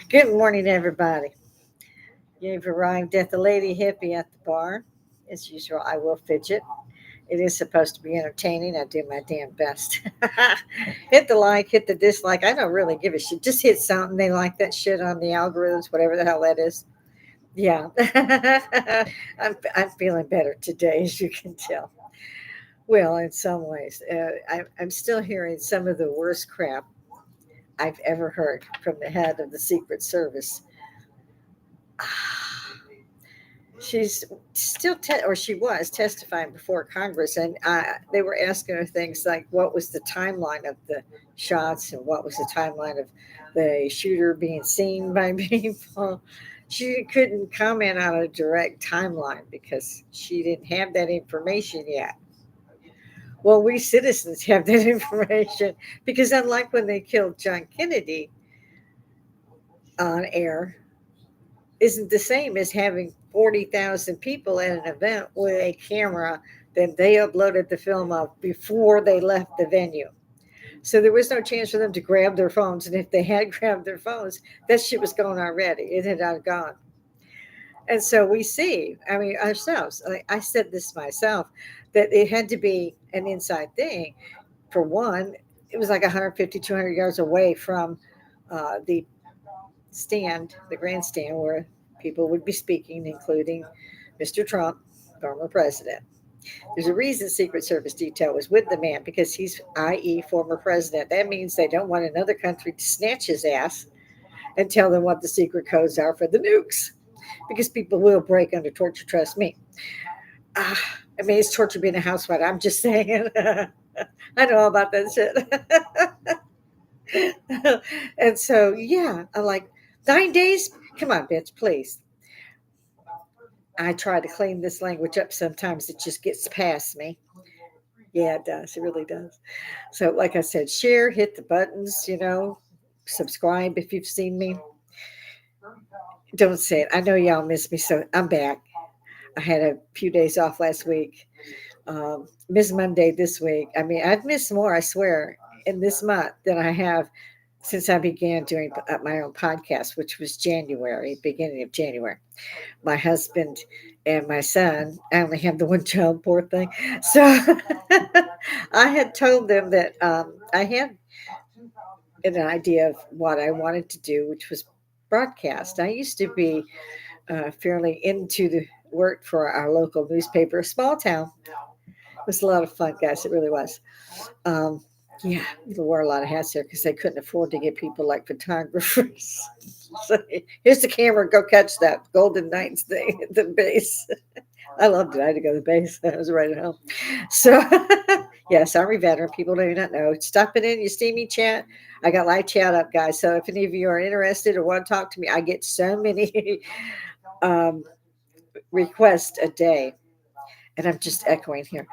Good morning, everybody. You've arrived at the Lady Hippy at the bar. As usual, I will fidget. It is supposed to be entertaining. I do my damn best. Hit the like, hit the dislike. I don't really give a shit. Just hit something. They like that shit on the algorithms, whatever the hell that is. Yeah. I'm feeling better today, as you can tell. Well, in some ways, I'm still hearing some of the worst crap I've ever heard from the head of the Secret Service. She's still or she was testifying before Congress, and they were asking her things like what was the timeline of the shots and what was the timeline of the shooter being seen by people. She couldn't comment on a direct timeline because she didn't have that information yet. Well, we citizens have that information because unlike when they killed John Kennedy on air, isn't the same as having 40,000 people at an event with a camera that they uploaded the film of before they left the venue. So there was no chance for them to grab their phones. And if they had grabbed their phones, that shit was gone already. It had not gone. And so we see, I mean, ourselves, I said this myself, that it had to be an inside thing. For one, it was like 150, 200 yards away from the stand, the grandstand where people would be speaking, including Mr. Trump, former president. There's a reason Secret Service detail was with the man because he's, i.e., former president. That means they don't want another country to snatch his ass and tell them what the secret codes are for the nukes because people will break under torture, trust me. Ah, I mean, it's torture being a housewife. I'm just saying. I know all about that shit. And so, yeah, I'm like, 9 days? Come on, bitch, please. I try to clean this language up sometimes, it just gets past me. Yeah, it does. It really does. So, like I said, share, hit the buttons, subscribe if you've seen me. Don't say it. I know y'all miss me, so I'm back. I had a few days off last week. Miss Monday this week. I mean, I've missed more, I swear, in this month than I have since I began doing my own podcast, which was January, beginning of January. My husband and my son, I only have the one child, poor thing. So I had told them that I had an idea of what I wanted to do, which was broadcast. I used to be fairly into the work for our local newspaper, a small town. It was a lot of fun, guys. It really was. Um, yeah, we wore a lot of hats there because they couldn't afford to get people like photographers. So here's the camera. Go catch that Golden Knights thing at the base. I loved it. I had to go to the base. I was right at home. So, yeah, sorry, veteran. People do not know. Stop it in. You see me chat. I got live chat up, guys. So if any of you are interested or want to talk to me, I get so many um, requests a day. And I'm just echoing here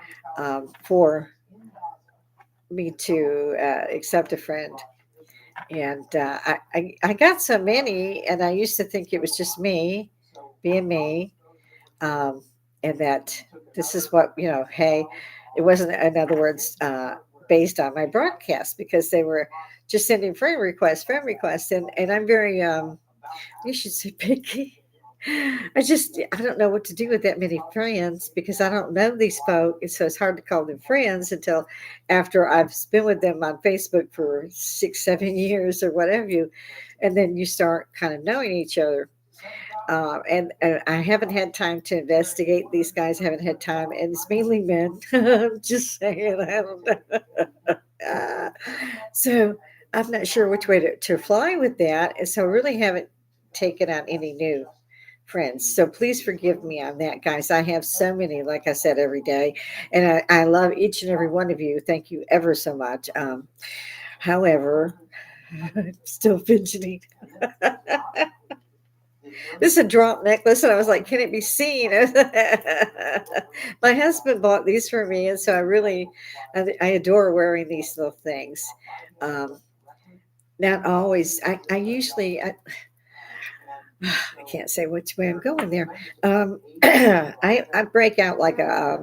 for me to accept a friend. And I got so many, and I used to think it was just me being me, um, and that this is what, hey, it wasn't, in other words, based on my broadcast because they were just sending friend requests, and I'm very, you should say picky. I don't know what to do with that many friends because I don't know these folk. And so it's hard to call them friends until after I've been with them on Facebook for 6, 7 years or whatever you. And then you start kind of knowing each other. And I haven't had time to investigate these guys. Haven't had time, and it's mainly men. I'm just saying. I don't know. Uh, so I'm not sure which way to fly with that, and so I really haven't taken on any new friends. So please forgive me on that, guys. I have so many, like I said, every day, and I love each and every one of you. Thank you ever so much. However, I'm still fidgeting. This is a drop necklace, and I was like, "Can it be seen?" My husband bought these for me, and so I adore wearing these little things. Um, Not always. I usually I can't say which way I'm going there. I break out like a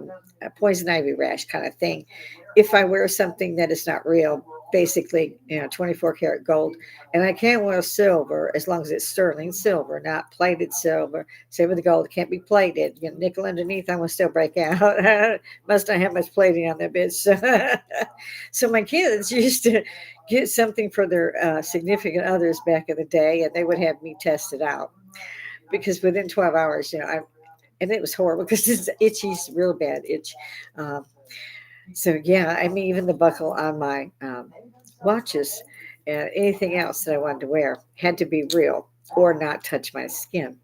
poison ivy rash kind of thing if I wear something that is not real. basically, 24 karat gold. And I can wear silver as long as it's sterling silver, not plated silver. Same with the gold, it can't be plated. Nickel underneath, I will still break out. Must not have much plating on that bitch. So my kids used to get something for their significant others back in the day, and they would have me test it out because within 12 hours, and it was horrible because it's itchy, real bad itch. Um, so yeah, I mean, even the buckle on my watches and anything else that I wanted to wear had to be real or not touch my skin.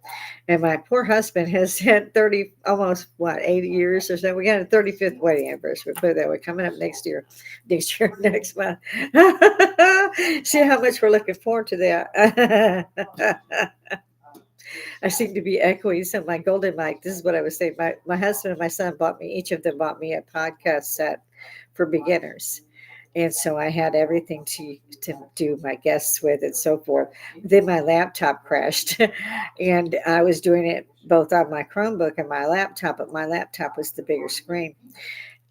And my poor husband has had 30, almost what, 80 years or so. We got a 35th wedding anniversary, put it that way, coming up next year, next month. See how much we're looking forward to that. I seem to be echoing some of my golden mic. This is what I was saying. My husband and my son bought me, each of them bought me a podcast set for beginners. And so I had everything to do my guests with and so forth. Then my laptop crashed, and I was doing it both on my Chromebook and my laptop, but my laptop was the bigger screen.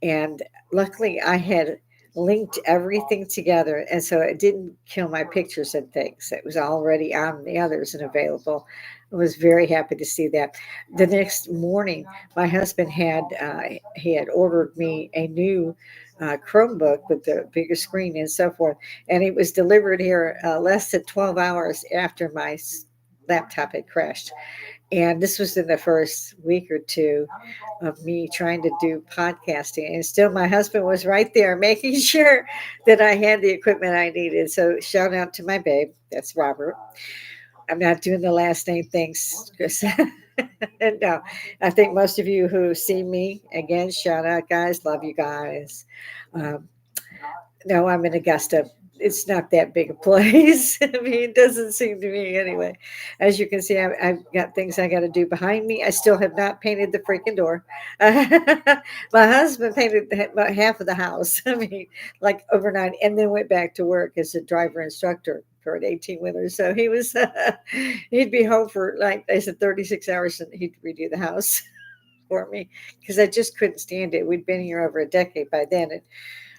And luckily, I had linked everything together, and so it didn't kill my pictures and things. It was already on the others and available. I was very happy to see that. The next morning, my husband had he had ordered me a new Chromebook with the bigger screen and so forth, and it was delivered here less than 12 hours after my laptop had crashed. And this was in the first week or two of me trying to do podcasting. And still, my husband was right there making sure that I had the equipment I needed. So, shout out to my babe. That's Robert. I'm not doing the last name things, Chris. No, I think most of you who see me, again, shout out, guys. Love you guys. Um, no, I'm in Augusta. It's not that big a place. I mean, it doesn't seem to me anyway. As you can see, I've got things I got to do behind me. I still have not painted the freaking door. My husband painted about half of the house. I mean, like overnight, and then went back to work as a driver instructor for an 18 wheeler. So he was, he'd be home for, like I said, 36 hours, and he'd redo the house for me because I just couldn't stand it. We'd been here over a decade by then, and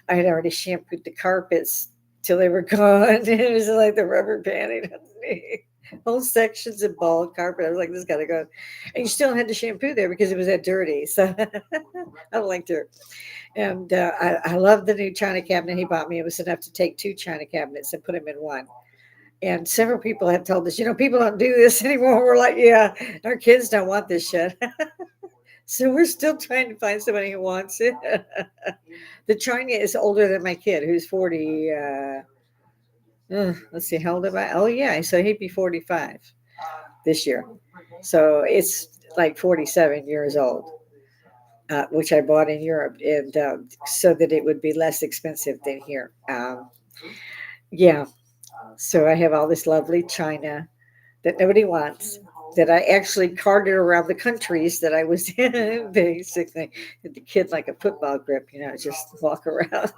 I had already shampooed the carpets till they were gone. It was like the rubber banding underneath. Whole sections of bald carpet. I was like, this got to go. And you still had to shampoo there because it was that dirty. So I don't like dirt. And I love the new china cabinet he bought me. It was enough to take two china cabinets and put them in one. And several people have told us, people don't do this anymore. We're like, yeah, our kids don't want this shit. So we're still trying to find somebody who wants it. The China is older than my kid, who's 40. Let's see, how old am I? Oh, yeah. So he'd be 45 this year. So it's like 47 years old, which I bought in Europe, and so that it would be less expensive than here. Yeah. So I have all this lovely China that nobody wants, that I actually carted around the countries that I was in, basically. The kid like a football grip, just walk around.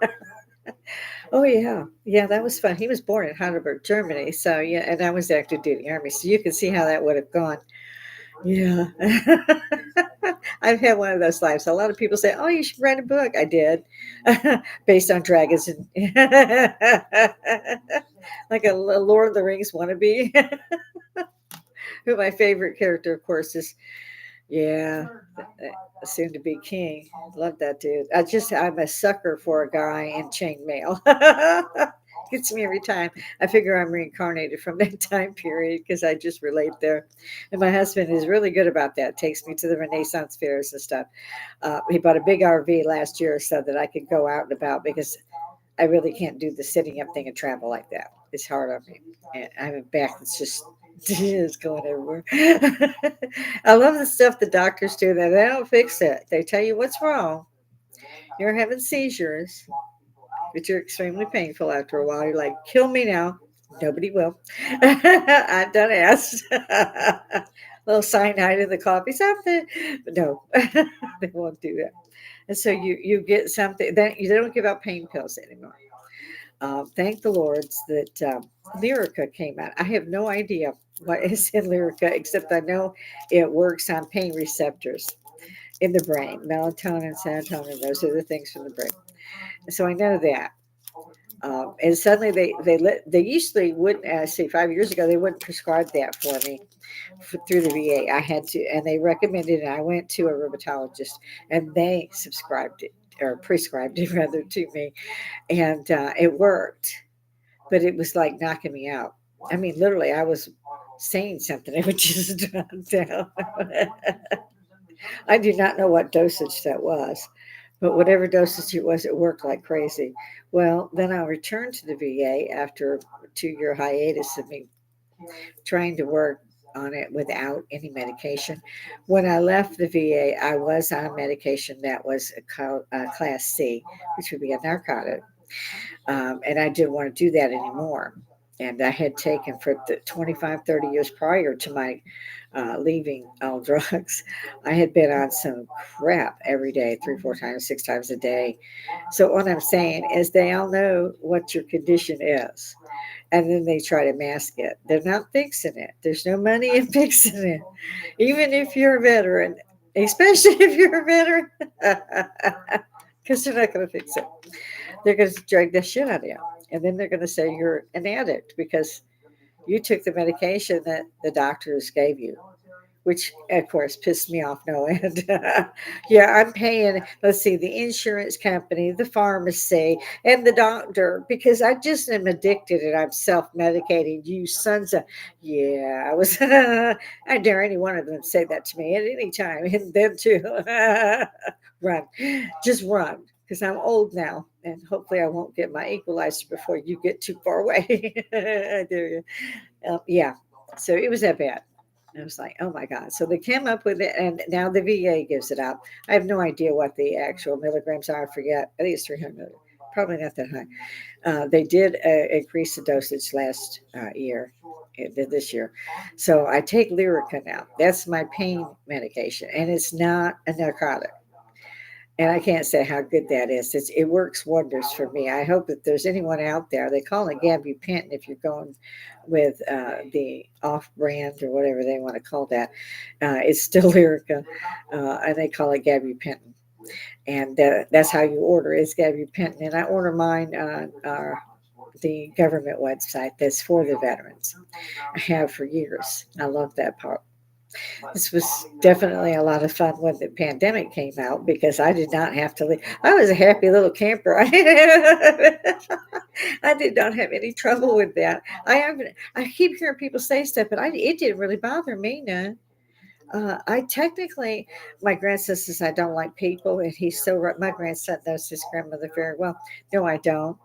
Oh yeah, yeah, that was fun. He was born in Heidelberg, Germany, so yeah, and I was active duty army, so you can see how that would have gone. Yeah, I've had one of those lives. A lot of people say, "Oh, you should write a book." I did, based on dragons and like a Lord of the Rings wannabe. Who my favorite character, of course, is. Yeah, soon to be king. Love that dude. I'm a sucker for a guy in chainmail. Gets me every time. I figure I'm reincarnated from that time period because I just relate there. And my husband is really good about that. Takes me to the Renaissance fairs and stuff. He bought a big RV last year so that I could go out and about because I really can't do the sitting up thing and travel like that. It's hard on me. And I have a back that's just is going everywhere. I love the stuff the doctors do that they don't fix it. They tell you what's wrong. You're having seizures, which are extremely painful after a while. You're like, kill me now. Nobody will. I've done asked. A little cyanide in the coffee, something. But no, they won't do that. And so you get something. That you don't give out pain pills anymore. Thank the Lords that Lyrica came out. I have no idea what is in Lyrica, except I know it works on pain receptors in the brain. Melatonin, serotonin, those are the things from the brain. So I know that. And suddenly they usually wouldn't, say 5 years ago, they wouldn't prescribe that for me through the VA. I had to, and they recommended it. I went to a rheumatologist, and they subscribed it or prescribed it rather to me, and it worked. But it was like knocking me out. I mean, literally, I was saying something, it would just drop down. I do not know what dosage that was, but whatever dosage it was, it worked like crazy. Well, then I returned to the VA after a 2 year hiatus of me trying to work on it without any medication. When I left the VA, I was on medication that was a class C, which would be a narcotic. And I didn't want to do that anymore. And I had taken for the 25, 30 years prior to my leaving all drugs, I had been on some crap every day, three, four times, six times a day. So what I'm saying is they all know what your condition is. And then they try to mask it. They're not fixing it. There's no money in fixing it. Even if you're a veteran, especially if you're a veteran, because they're not going to fix it. They're going to drag the shit out of you. And then they're going to say you're an addict because you took the medication that the doctors gave you, which of course pissed me off no end. Yeah, I'm paying, let's see, the insurance company, the pharmacy, and the doctor because I just am addicted and I'm self medicating. You sons of, yeah, I was, I dare any one of them say that to me at any time, and them too. Run, just run. Because I'm old now, and hopefully I won't get my equalizer before you get too far away. I dare you. Yeah, so it was that bad. I was like, oh my God. So they came up with it, and now the VA gives it out. I have no idea what the actual milligrams are. I forget. I think it's 300. Probably not that high. They did increase the dosage last year, this year. So I take Lyrica now. That's my pain medication, and it's not a narcotic. And I can't say how good that is. It works wonders for me. I hope that there's anyone out there. They call it gabapentin if you're going with the off-brand or whatever they want to call that. It's still Lyrica, and they call it gabapentin. And that's how you order it. It's gabapentin. And I order mine on the government website that's for the veterans. I have for years. I love that part. This was definitely a lot of fun when the pandemic came out because I did not have to leave. I was a happy little camper. I did not have any trouble with that. I keep hearing people say stuff, but it didn't really bother me none. I technically, my grandson says I don't like people, and he's so right. My grandson knows his grandmother very well. No, I don't.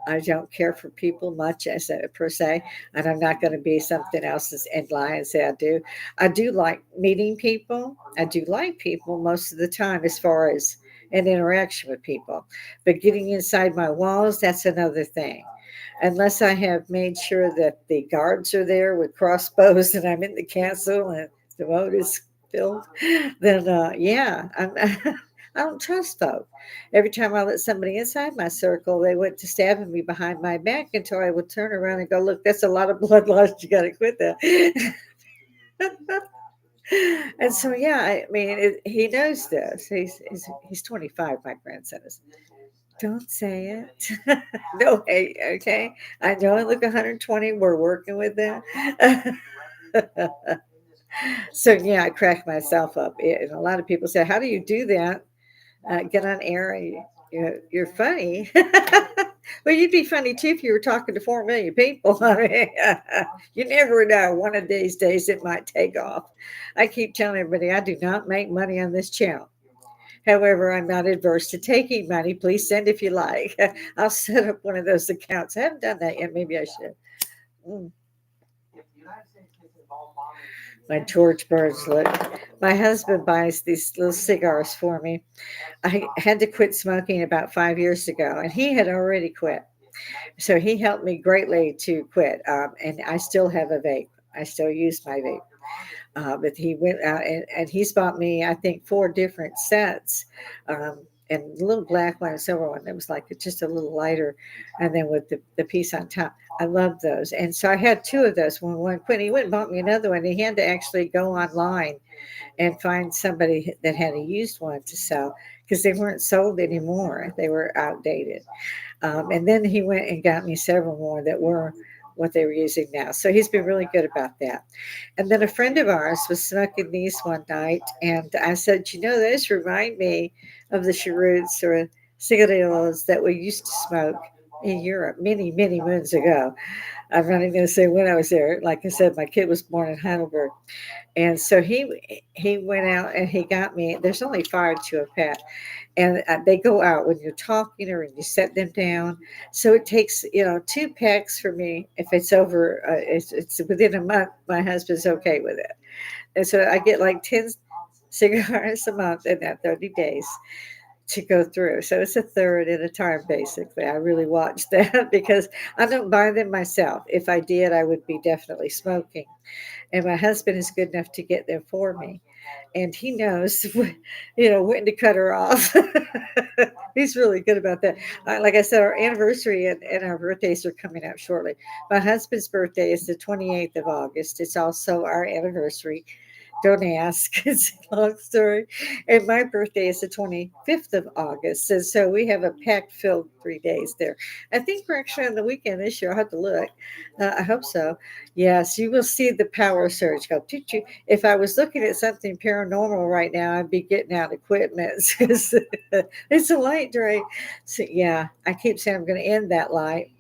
I don't care for people much as a per se, and I'm not going to be something else and lie and say I do. I do like meeting people. I do like people most of the time as far as an interaction with people, but getting inside my walls, that's another thing. Unless I have made sure that the guards are there with crossbows and I'm in the castle and the road is filled, then yeah, I don't trust folks. Every time I let somebody inside my circle, they went to stabbing me behind my back until I would turn around and go, look, that's a lot of blood loss. You got to quit that. And so, yeah, I mean, he knows this. He's 25, my grandson is. Don't say it. No, hey, okay. I know I look 120. We're working with that. So, yeah, I crack myself up. And a lot of people say, how do you do that? Get on air and you're funny. Well, you'd be funny too if you were talking to 4 million people. I mean, you never know. One of these days it might take off. I keep telling everybody I do not make money on this channel. However, I'm not adverse to taking money. Please send if you like. I'll set up one of those accounts. I haven't done that yet. Maybe I should. Mm. My George Burns look. My husband buys these little cigars for me. I had to quit smoking about 5 years ago, and he had already quit. So he helped me greatly to quit. And I still have a vape. I still use my vape. But he went out and he's bought me, I think, 4 different sets. And a little black one and silver one that was like just a little lighter, and then with the piece on top. I love those. And so I had 2 of those when one quit. He went and bought me another one. He had to actually go online. and find somebody that had a used one to sell because they weren't sold anymore. They were outdated. And then he went and got me several more that were what they were using now. So he's been really good about that. And then a friend of ours was smoking these one night, and I said, you know, those remind me of the cheroots or cigarillos that we used to smoke in Europe many, many moons ago. I'm not even going to say when I was there. Like I said, my kid was born in Heidelberg, and so he went out and he got me. There's only 5 to a pack, and they go out when you're talking or when you set them down. So it takes 2 packs for me. If it's over, it's within a month. My husband's okay with it, and so I get like 10 cigars a month in that 30 days to go through. So it's a third at a time, basically. I really watch that because I don't buy them myself. If I did, I would be definitely smoking. And my husband is good enough to get them for me, and he knows when to cut her off. He's really good about that. Like I said, our anniversary and our birthdays are coming up shortly. My husband's birthday is the 28th of August. It's also our anniversary. Don't ask. It's a long story. And my birthday is the 25th of August. And so we have a packed filled 3 days there. I think we're actually on the weekend this year. I'll have to look. I hope so. Yes, you will see the power surge go. Toot, toot. If I was looking at something paranormal right now, I'd be getting out equipment because it's a light drain. So, yeah, I keep saying I'm going to end that light.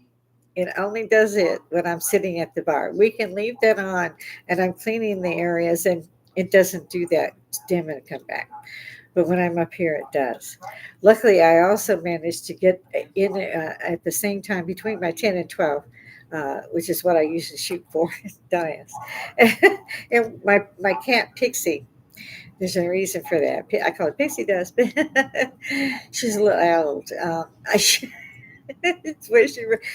It only does it when I'm sitting at the bar. We can leave that on and I'm cleaning the areas and it doesn't do that. It's dim and come back. But when I'm up here, it does. Luckily, I also managed to get in at the same time between my 10 and 12, which is what I usually shoot for. Diets. And my cat, Pixie, there's a reason for that. I call it Pixie Dust, but she's a little old. It's where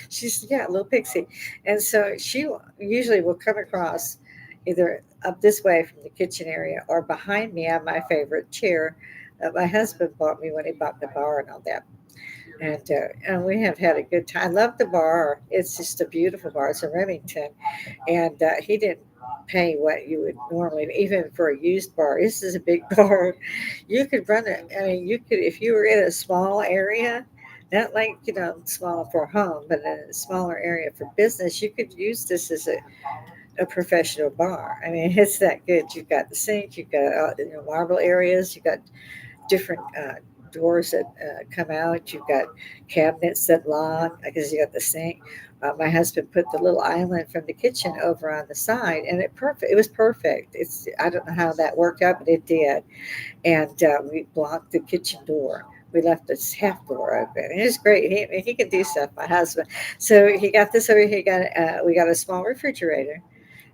she's a little pixie, and so she usually will come across either up this way from the kitchen area or behind me on my favorite chair that my husband bought me when he bought the bar and all that. And we have had a good time. I love the bar. It's just a beautiful bar. It's in Remington, and he didn't pay what you would normally, even for a used bar. This is a big bar. You could run it. I mean, you could if you were in a small area, not like small for home, but in a smaller area for business. You could use this as a professional bar. I mean, it's that good. You've got the sink, you've got marble areas, you've got different doors that come out. You've got cabinets that lock because you got the sink. My husband put the little island from the kitchen over on the side, and it was perfect. I don't know how that worked out, but it did. And we blocked the kitchen door. We left this half door open. It was great. He can do stuff. My husband. So he got this over. We got a small refrigerator,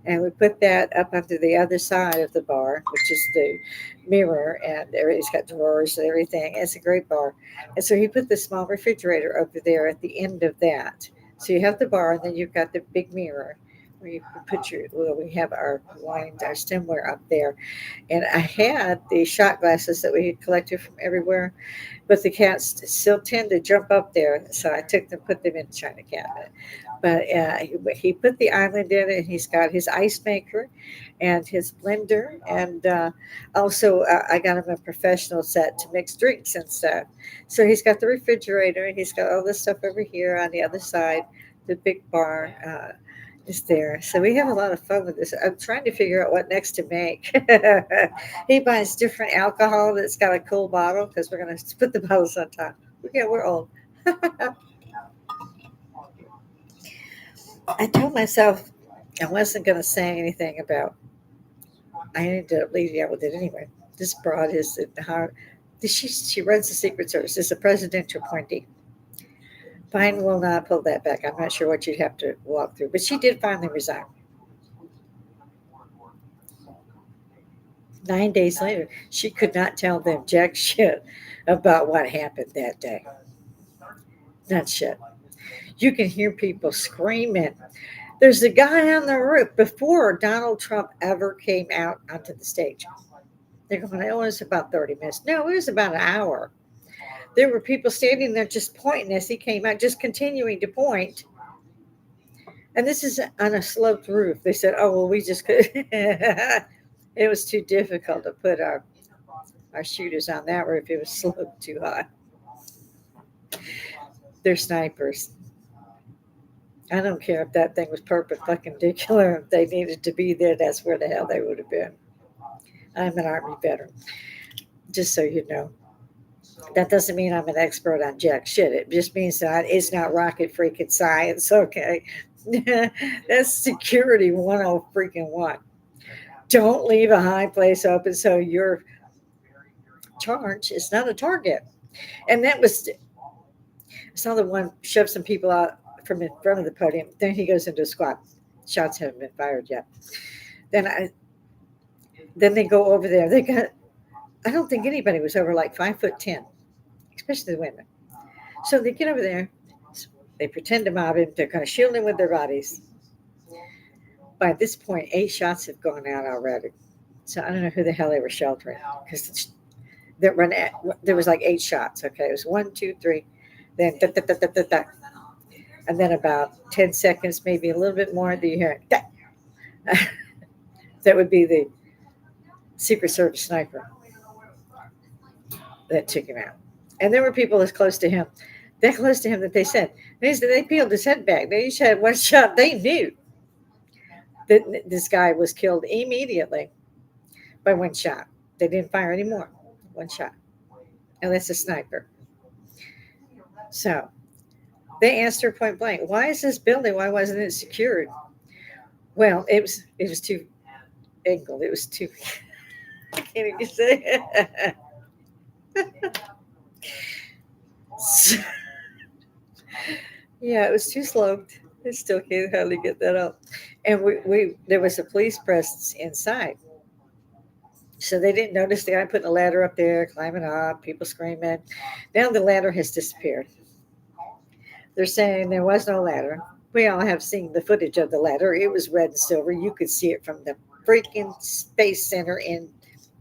and we put that up onto the other side of the bar, which is the mirror, and everybody's got drawers and everything. It's a great bar. And so he put the small refrigerator over there at the end of that. So you have the bar, and then you've got the big mirror where you can put we have our wine, our stemware up there. And I had the shot glasses that we had collected from everywhere, but the cats still tend to jump up there. So I took them, put them in the china cabinet. But he put the island in, and he's got his ice maker and his blender, and also I got him a professional set to mix drinks and stuff. So he's got the refrigerator, and he's got all this stuff over here on the other side. The big bar is there, so we have a lot of fun with this. I'm trying to figure out what next to make. He buys different alcohol that's got a cool bottle because we're going to put the bottles on top. Yeah, we're old. I told myself I wasn't going to say anything about. I ended up leaving out with it anyway. This broad is how she runs the Secret Service. Is a presidential appointee. Fine will not pull that back. I'm not sure what you'd have to walk through, but she did finally resign. 9 days later, she could not tell them jack shit about what happened that day. Not shit. You can hear people screaming. There's a guy on the roof before Donald Trump ever came out onto the stage. They're going, it was about 30 minutes. No, it was about an hour. There were people standing there just pointing as he came out, just continuing to point. And this is on a sloped roof. They said, oh, well, we just could. It was too difficult to put our shooters on that roof. It was sloped too high. They're snipers. I don't care if that thing was perpendicular. If they needed to be there, that's where the hell they would have been. I'm an Army veteran, just so you know. That doesn't mean I'm an expert on jack shit. It just means that it's not rocket freaking science, okay? That's security 10 freaking one. Don't leave a high place open so your charge is not a target. And that was, I saw the one shove some people out from in front of the podium. Then he goes into a squat. Shots haven't been fired yet. Then I, then they go over there. They got, I don't think anybody was over like 5'10", especially the women. So they get over there. They pretend to mob him. They're going to shield him with their bodies. By this point, 8 shots have gone out already. So I don't know who the hell they were sheltering because there was like 8 shots. Okay, it was 1, 2, 3, then da, da, da, da, da, da. And then about 10 seconds, maybe a little bit more, do you hear it? That would be the Secret Service sniper that took him out. And there were people as close to him, that close to him that they peeled his head back. They each had one shot. They knew that this guy was killed immediately by one shot. They didn't fire anymore. One shot. And that's a sniper. So they asked her point blank, why is this building, why wasn't it secured? Well, it was too angled. It was too I can't even say it. So, yeah, it was too sloped. I still can't hardly get that up. And we there was a police presence inside. So they didn't notice the guy putting a ladder up there, climbing up, people screaming. Now the ladder has disappeared. They're saying there was no ladder. We all have seen the footage of the ladder. It was red and silver. You could see it from the freaking space center in.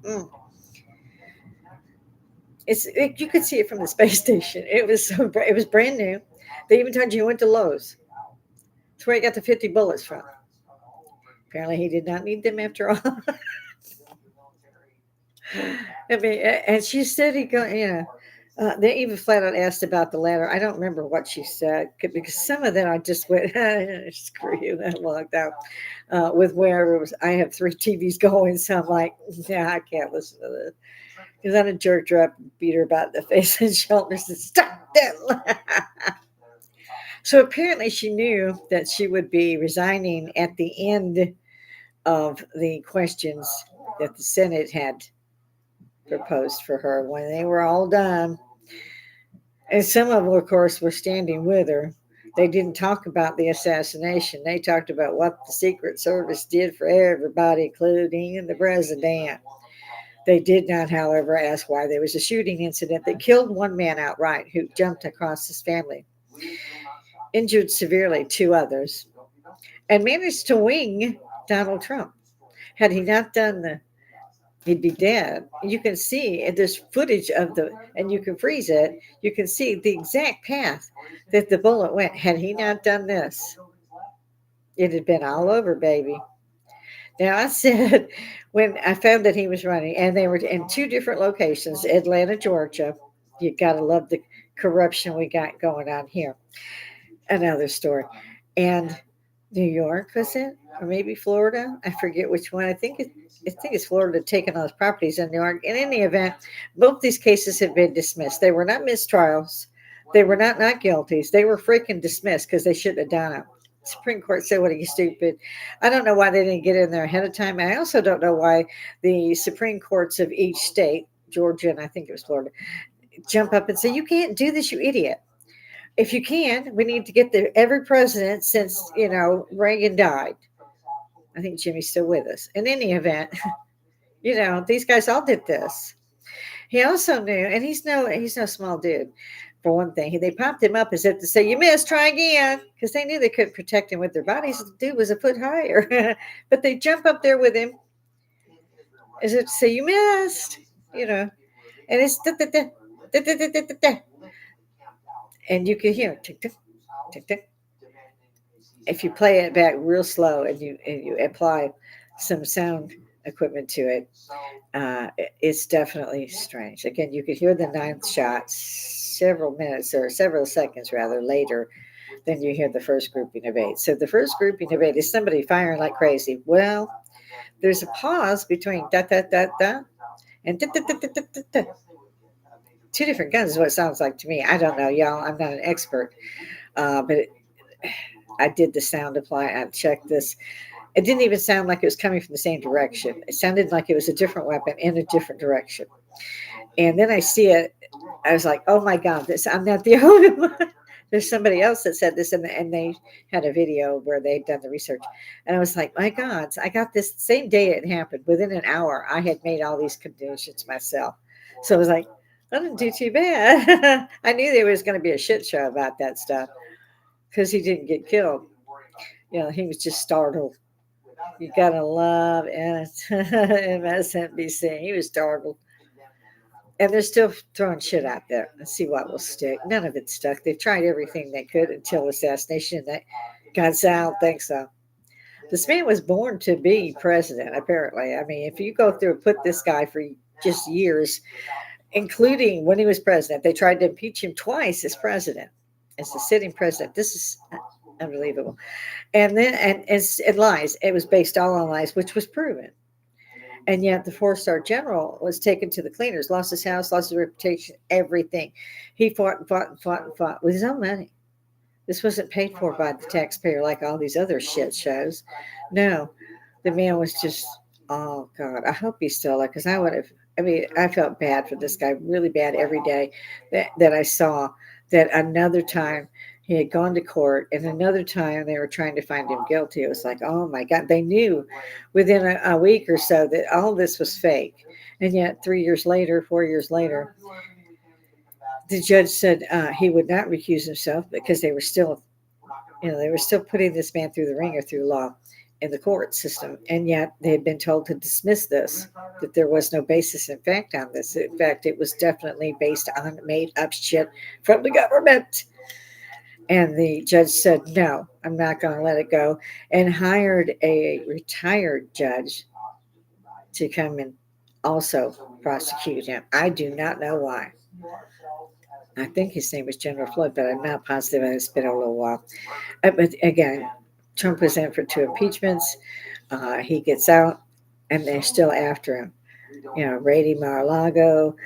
Mm, you could see it from the space station. It was brand new. They even told you went to Lowe's. That's where he got the 50 bullets from. Apparently, he did not need them after all. I mean, and she said he go, they even flat out asked about the ladder. I don't remember what she said because some of that I just went, screw you, I walked out with wherever it was. I have 3 TVs going, so I'm like, yeah, I can't listen to this. Because I jerked her up and beat her about the face and shoulders and stop that. So apparently she knew that she would be resigning at the end of the questions that the Senate had proposed for her when they were all done. And some of them, of course, were standing with her. They didn't talk about the assassination. They talked about what the Secret Service did for everybody, including the president. They did not, however, ask why there was a shooting incident that killed one man outright who jumped across his family, injured severely 2 others, and managed to wing Donald Trump. Had he not done he'd be dead. You can see there's footage of and you can freeze it. You can see the exact path that the bullet went. Had he not done this, it had been all over, baby. Now, I said when I found that he was running, and they were in 2 different locations, Atlanta, Georgia. You got to love the corruption we got going on here. Another story. And New York, was it? Or maybe Florida? I forget which one. I think it's Florida taking those properties in New York. In any event, both these cases have been dismissed. They were not mistrials. They were not guilties. They were freaking dismissed because they shouldn't have done it. Supreme Court said, what are you, stupid? I don't know why they didn't get in there ahead of time. I also don't know why the Supreme Courts of each state, Georgia and I think it was Florida, jump up and say, you can't do this, you idiot. If you can, we need to get every president since, Reagan died. I think Jimmy's still with us. In any event, these guys all did this. He also knew, and he's no small dude. For one thing, they popped him up as if to say, "You missed, try again," because they knew they couldn't protect him with their bodies. The dude was a foot higher, but they jump up there with him as if to say, "You missed," and it's da, da, da, da, da, da, da, da. And you can hear tick tick tick tick. If you play it back real slow and you apply some sound equipment to it. It's definitely strange. Again, you could hear the ninth shot several minutes or several seconds rather later than you hear the first grouping of eight. So the first grouping of eight is somebody firing like crazy. Well, there's a pause between da da da da and da da da da da da. Da. Two different guns is what it sounds like to me. I don't know, y'all. I'm not an expert, but I did the sound apply. I checked this. It didn't even sound like it was coming from the same direction. It sounded like it was a different weapon in a different direction. And then I see it. I was like, "Oh my God, this! I'm not the only one." There's somebody else that said this, and they had a video where they'd done the research. And I was like, "My God!" I got this same day it happened. Within an hour, I had made all these conditions myself. So I was like, "I didn't do too bad." I knew there was going to be a shit show about that stuff because he didn't get killed. He was just startled. You gotta love MSNBC. He was startled. And they're still throwing shit out there. Let's see what will stick. None of it stuck. They've tried everything they could until assassination. That God said, I don't think so. This man was born to be president, apparently. I mean, if you go through and put this guy for just years, including when he was president, they tried to impeach him twice as president, as the sitting president. This is unbelievable. And then, and it lies. It was based all on lies, which was proven. And yet the four-star general was taken to the cleaners, lost his house, lost his reputation, everything. He fought and fought and fought and fought with his own money. This wasn't paid for by the taxpayer like all these other shit shows. No, the man was just, oh God, I hope he's still alive because I would have, I mean, I felt bad for this guy, really bad every day that I saw that another time he had gone to court and another time they were trying to find him guilty. It was like, oh my God, they knew within a week or so that all this was fake. And yet 3 years later, 4 years later, the judge said he would not recuse himself because they were still, they were still putting this man through the ringer through law in the court system. And yet they had been told to dismiss this, that there was no basis in fact on this. In fact, it was definitely based on made up shit from the government. And the judge said, no, I'm not going to let it go, and hired a retired judge to come and also prosecute him. I do not know why. I think his name was General Floyd, but I'm not positive. It's been a little while. But again, Trump was in for two impeachments. He gets out, and they're still after him. Rady Mar-a-Lago,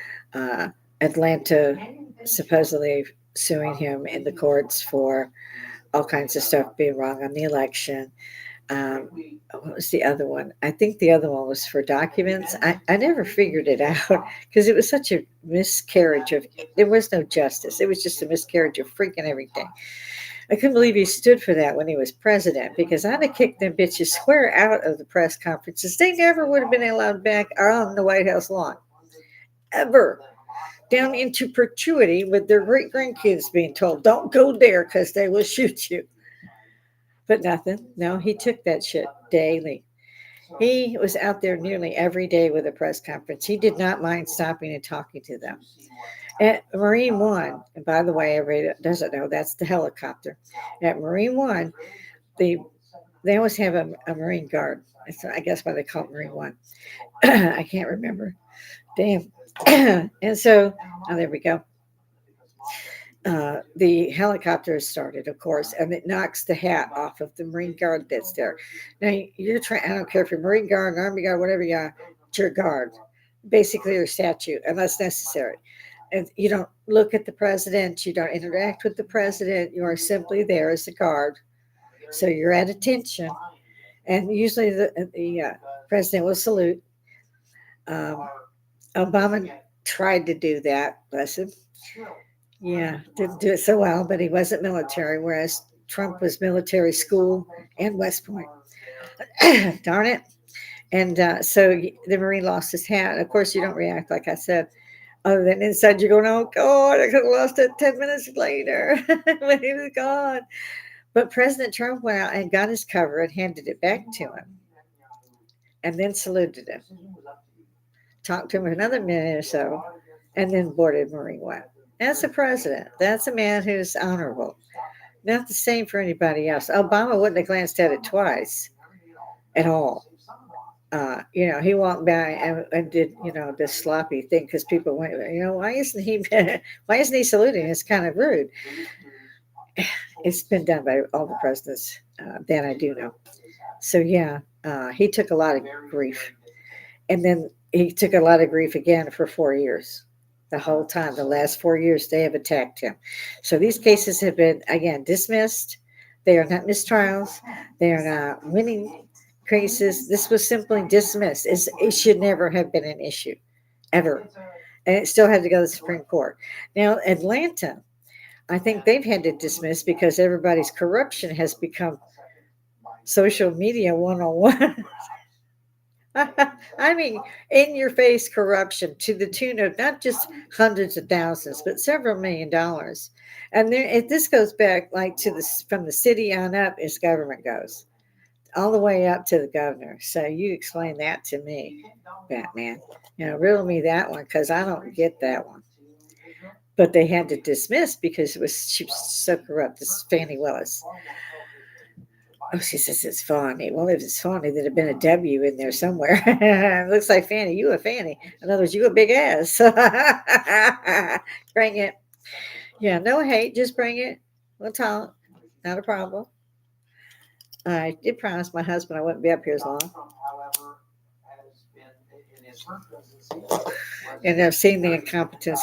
Atlanta, supposedly suing him in the courts for all kinds of stuff being wrong on the election. Um, what was the other one? I think the other one was for documents. I never figured it out because it was such a miscarriage of, there was no justice. It was just a miscarriage of freaking everything. I couldn't believe he stood for that when he was president because I'd have kicked them bitches square out of the press conferences. They never would have been allowed back on the White House lawn. Ever. Down into perpetuity with their great grandkids being told, don't go there because they will shoot you. But nothing. No, he took that shit daily. He was out there nearly every day with a press conference. He did not mind stopping and talking to them. At Marine One, and by the way, everybody that doesn't know, that's the helicopter. At Marine One, they always have a Marine Guard. That's, I guess, why they call it Marine One. I can't remember. Damn. And so, there we go. The helicopter started, of course, and it knocks the hat off of the Marine Guard that's there. Now, you're trying, I don't care if you're Marine Guard, Army Guard, whatever you are, it's your guard. Basically, your statute, unless necessary. And you don't look at the president, you don't interact with the president, you are simply there as a guard. So you're at attention. And usually the president will salute. Um, Obama tried to do that, bless him. Yeah, didn't do it so well, but he wasn't military, whereas Trump was military school and West Point. Darn it. And so the Marine lost his hat. Of course, you don't react, like I said, other than inside you're going, oh, God, I could have lost it 10 minutes later when he was gone. But President Trump went out and got his cover and handed it back to him and then saluted him, talked to him for another minute or so, and then boarded Marine One. That's a president. That's a man who's honorable. Not the same for anybody else. Obama wouldn't have glanced at it twice at all. He walked by and did, this sloppy thing because people went, why isn't he, why isn't he saluting? It's kind of rude. It's been done by all the presidents that I do know. So yeah, he took a lot of grief, and then he took a lot of grief again for 4 years. The whole time, the last 4 years, they have attacked him. So these cases have been again dismissed. They are not mistrials. They are not winning cases. This was simply dismissed. It should never have been an issue, ever, and it still had to go to the Supreme Court. Now, Atlanta, I think they've had to dismiss because everybody's corruption has become social media 101. I mean, in your face corruption to the tune of not just hundreds of thousands, but several $1,000,000. And this goes back like to this from the city on up as government goes, all the way up to the governor. So you explain that to me, Batman. Riddle me that one because I don't get that one. But they had to dismiss because she was so corrupt. This is Fannie Willis. Oh, she says it's Fannie. Well, if it's Fannie, there'd have been a W in there somewhere. It looks like Fannie. You a Fannie. In other words, you a big ass. Bring it. Yeah, no hate. Just bring it. We'll talk. Not a problem. I did promise my husband I wouldn't be up here as long. And I've seen the incompetence.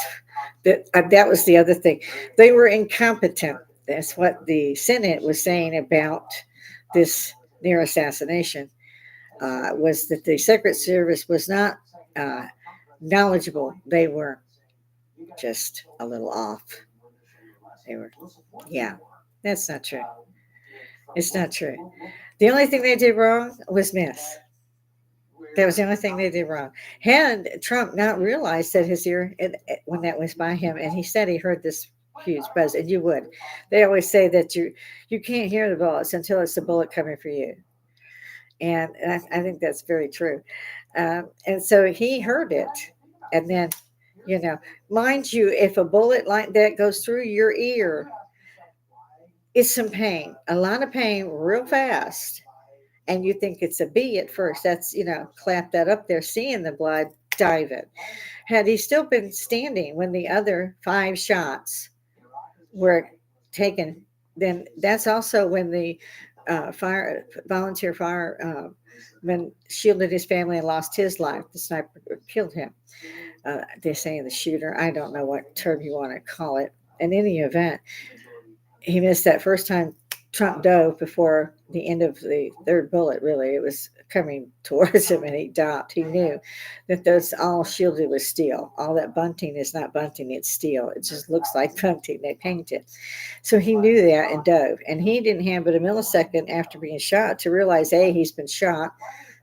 That was the other thing. They were incompetent. That's what the Senate was saying about this near assassination, was that the Secret Service was not knowledgeable. They were just a little off. They were, yeah, that's not true. It's not true. The only thing they did wrong was miss. That was the only thing they did wrong. Had Trump not realized that his ear, when that was by him, and he said he heard this huge buzz, and you would. They always say that you can't hear the bullets until it's a bullet coming for you, and I think that's very true. And so he heard it, and then, mind you, if a bullet like that goes through your ear, it's some pain, a lot of pain, real fast. And you think it's a bee at first. That's, clap that up there, seeing the blood, dive it. Had he still been standing when the other 5 shots were taken, then that's also when the volunteer fireman shielded his family and lost his life. The sniper killed him. They're saying the shooter. I don't know what term you want to call it. In any event, he missed that first time. Trump dove before the end of the third bullet. Really, it was coming towards him, and he dropped. He knew that those all shielded with steel. All that bunting is not bunting; it's steel. It just looks like bunting. They paint it. So he knew that and dove. And he didn't have but a millisecond after being shot to realize: A, he's been shot.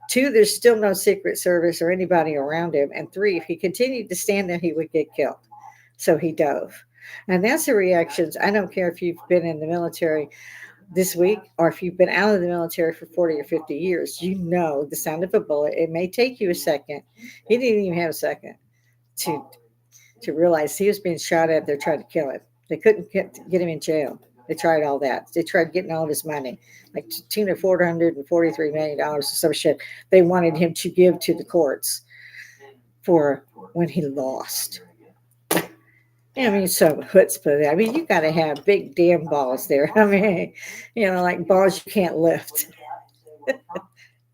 2, there's still no Secret Service or anybody around him. And 3, if he continued to stand there, he would get killed. So he dove. And that's the reactions. I don't care if you've been in the military this week, or if you've been out of the military for 40 or 50 years, the sound of a bullet. It may take you a second. He didn't even have a second to realize he was being shot at. They're trying to kill him. They couldn't get him in jail. They tried all that. They tried getting all of his money, like to tune of $443 million or some shit. They wanted him to give to the courts for when he lost. I mean, so chutzpah. I mean, you got to have big damn balls there. I mean, like balls you can't lift.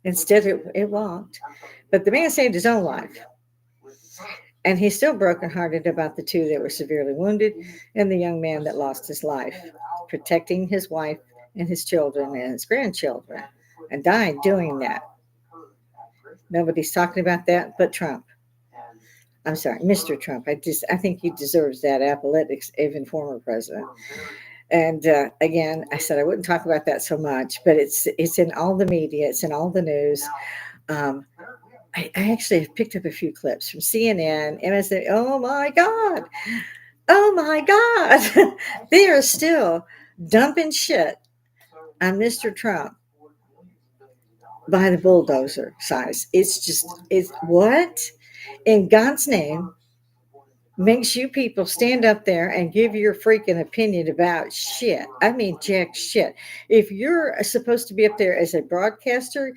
Instead, it walked. But the man saved his own life. And he's still brokenhearted about the 2 that were severely wounded and the young man that lost his life, protecting his wife and his children and his grandchildren, and died doing that. Nobody's talking about that but Trump. I'm sorry, Mr. Trump. I think he deserves that apologetics, even former president. And again, I said I wouldn't talk about that so much, but it's in all the media, it's in all the news. I actually have picked up a few clips from CNN, and I said, "Oh my God, oh my God," they are still dumping shit on Mr. Trump by the bulldozer size. It's what in God's name makes you people stand up there and give your freaking opinion about shit. I mean, jack shit. If you're supposed to be up there as a broadcaster,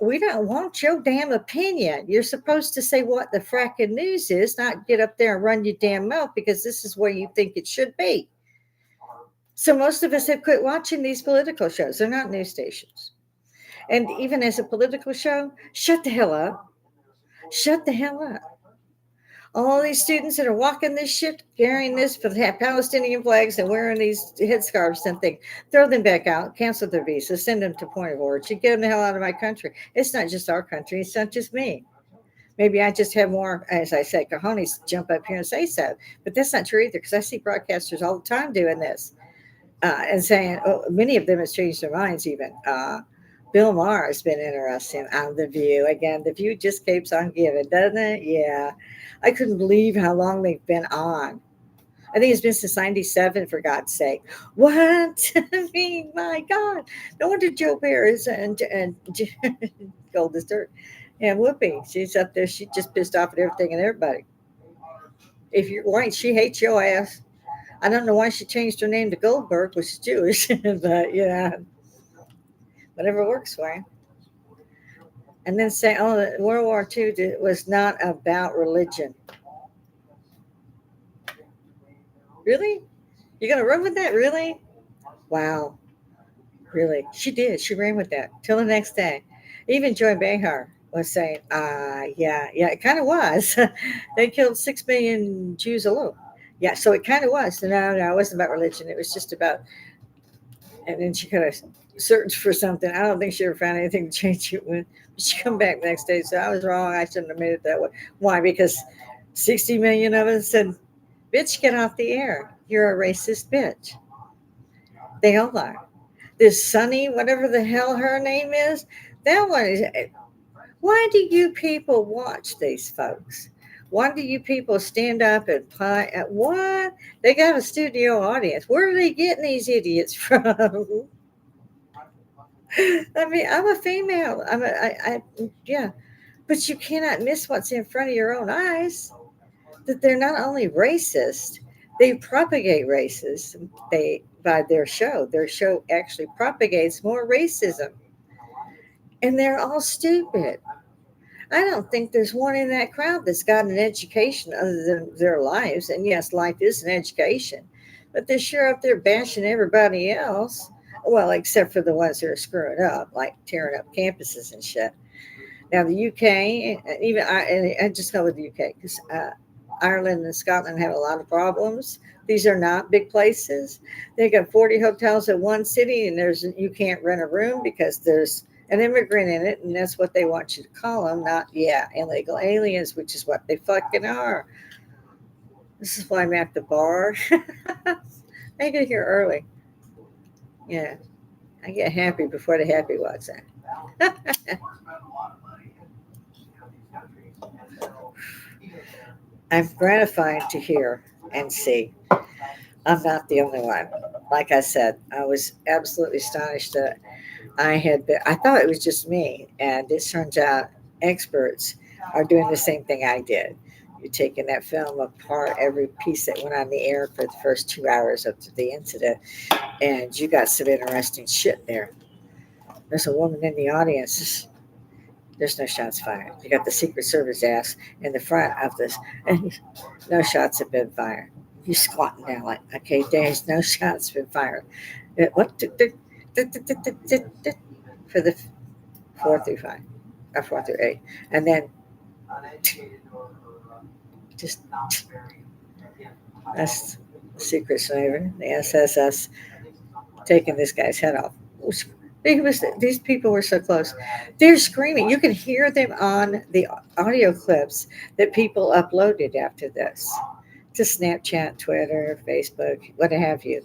We don't want your damn opinion. You're supposed to say what the fracking news is, not get up there and run your damn mouth because this is where you think it should be. So most of us have quit watching these political shows. They're not news stations. And even as a political show, shut the hell up. Shut the hell up. All these students that are walking this shit, carrying this for the Palestinian flags and wearing these headscarves and things, throw them back out, cancel their visas, send them to point of origin, get them the hell out of my country. It's not just our country. It's not just me. Maybe I just have more, as I say, cojones jump up here and say so. But that's not true either because I see broadcasters all the time doing this and saying, oh, many of them have changed their minds even. Bill Maher has been interesting on The View. Again, The View just keeps on giving, doesn't it? Yeah. I couldn't believe how long they've been on. I think it's been since 97, for God's sake. What? I mean, my God. No wonder Joe Bear is and gold is dirt. And Whoopi, she's up there. She just pissed off at everything and everybody. If you're white, she hates your ass. I don't know why she changed her name to Goldberg, which is Jewish, but yeah, whatever works for you. And then say, oh, World War II was not about religion. Really? You're going to run with that? Really? Wow. Really? She did. She ran with that till the next day. Even Joy Behar was saying, yeah, it kind of was. They killed 6 million Jews alone. Yeah, so it kind of was. No, it wasn't about religion. It was just about, and then she kind of searched for something. I don't think she ever found anything to change it with. But she come back the next day and said, I was wrong. I shouldn't have made it that way. Why? Because 60 million of us said, bitch, get off the air. You're a racist bitch. They all are. This Sunny, whatever the hell her name is, that one is. Why do you people watch these folks? Why do you people stand up and play? What? They got a studio audience. Where are they getting these idiots from? I mean, I'm a female. Yeah. But you cannot miss what's in front of your own eyes. That they're not only racist, they propagate racism. They by their show. Their show actually propagates more racism. And they're all stupid. I don't think there's one in that crowd that's got an education other than their lives. And yes, life is an education. But they're sure up there bashing everybody else. Well, except for the ones that are screwing up, like tearing up campuses and shit. Now, the UK, even I just go with the UK because Ireland and Scotland have a lot of problems. These are not big places. They got 40 hotels in one city, and you can't rent a room because there's an immigrant in it, and that's what they want you to call them, not illegal aliens, which is what they fucking are. This is why I'm at the bar. I get here early. Yeah, I get happy before the happy walks in. I'm gratified to hear and see I'm not the only one. Like I said, I was absolutely astonished that I thought it was just me, and it turns out experts are doing the same thing I did. You're taking that film apart, every piece that went on the air for the first 2 hours of the incident, and you got some interesting shit there. There's a woman in the audience. There's no shots fired. You got the Secret Service ass in the front of this, and no shots have been fired. He's squatting down like, okay, there's no shots been fired. What? For the 4 through 5, or 4 through 8, and then just that's Secret Slaver, the SSS, taking this guy's head off. These people were so close. They're screaming. You can hear them on the audio clips that people uploaded after this to Snapchat, Twitter, Facebook, what have you.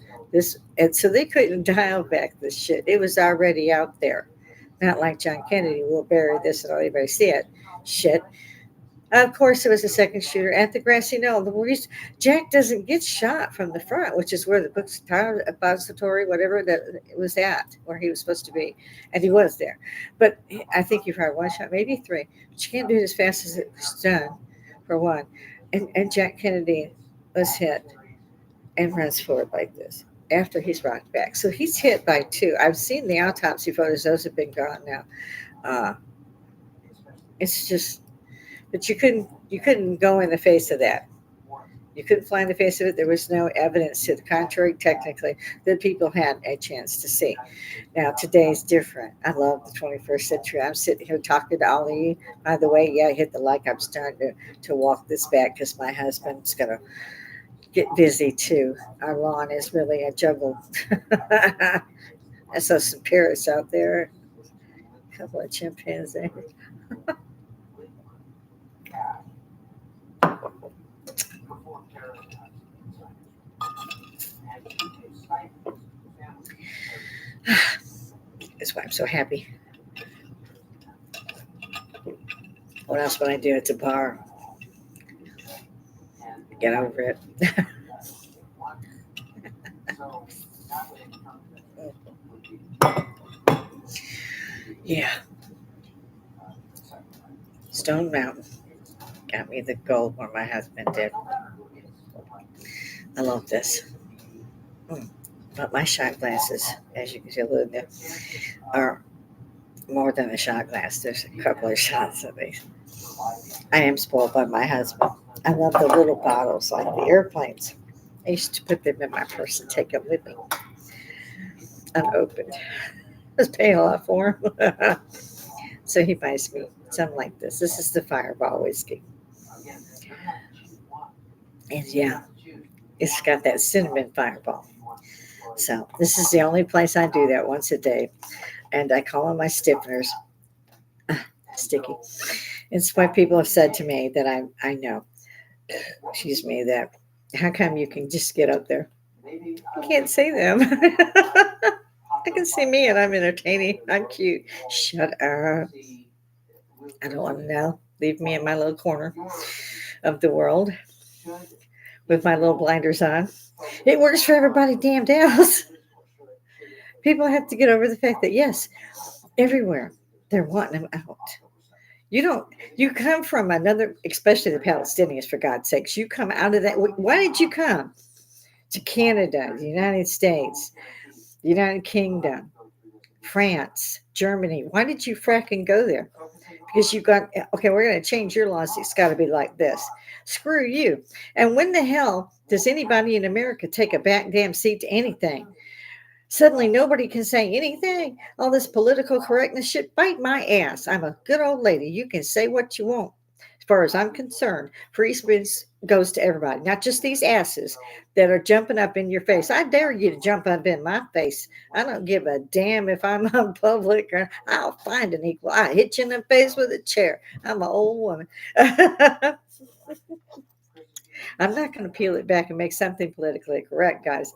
And so they couldn't dial back this shit. It was already out there. Not like John Kennedy, we'll bury this and let everybody see it. Shit. Of course, there was a second shooter at the grassy knoll. The reason Jack doesn't get shot from the front, which is where the book's depository, whatever that it was at, where he was supposed to be, and he was there. But I think you've heard one shot, maybe three, but you can't do it as fast as it was done, for one. And Jack Kennedy was hit and runs forward like this after he's rocked back. So he's hit by two. I've seen the autopsy photos; those have been gone now. It's just, but you couldn't go in the face of that. You couldn't fly in the face of it. There was no evidence to the contrary, technically, that people had a chance to see. Now, today's different. I love the 21st century. I'm sitting here talking to all of you. By the way, yeah, I hit the like. I'm starting to walk this back because my husband's going to get busy too. Our lawn is really a jungle. I saw some parrots out there, a couple of chimpanzees. That's why I'm so happy. What else would I do at the bar? Get over it. Yeah, Stone Mountain got me the gold where my husband did. I love this. Mm. But my shot glasses, as you can see, are more than a shot glass. There's a couple of shots of these. I am spoiled by my husband. I love the little bottles like the airplanes. I used to put them in my purse and take them with me unopened. I was paying a lot for them. So he buys me something like this. This is the Fireball whiskey. And yeah, it's got that cinnamon Fireball. So this is the only place I do that once a day. And I call them my stiffeners. Sticky. It's what people have said to me that I know, excuse me, that how come you can just get up there? I can't see them. I can see me and I'm entertaining. I'm cute. Shut up. I don't want to know. Leave me in my little corner of the world with my little blinders on. It works for everybody damned else. People have to get over the fact that, yes, everywhere they're wanting them out. You don't, you come from another, especially the Palestinians, for God's sakes. You come out of that. Why did you come to Canada, the United States, the United Kingdom, France, Germany? Why did you fracking go there? Because you got, okay, we're going to change your laws. It's got to be like this. Screw you. And when the hell does anybody in America take a back damn seat to anything? Suddenly nobody can say anything. All this political correctness shit, bite my ass. I'm a good old lady. You can say what you want. As far as I'm concerned, free speech goes to everybody, not just these asses that are jumping up in your face. I dare you to jump up in my face. I don't give a damn if I'm on public or I'll find an equal. I hit you in the face with a chair. I'm an old woman. I'm not going to peel it back and make something politically correct, guys.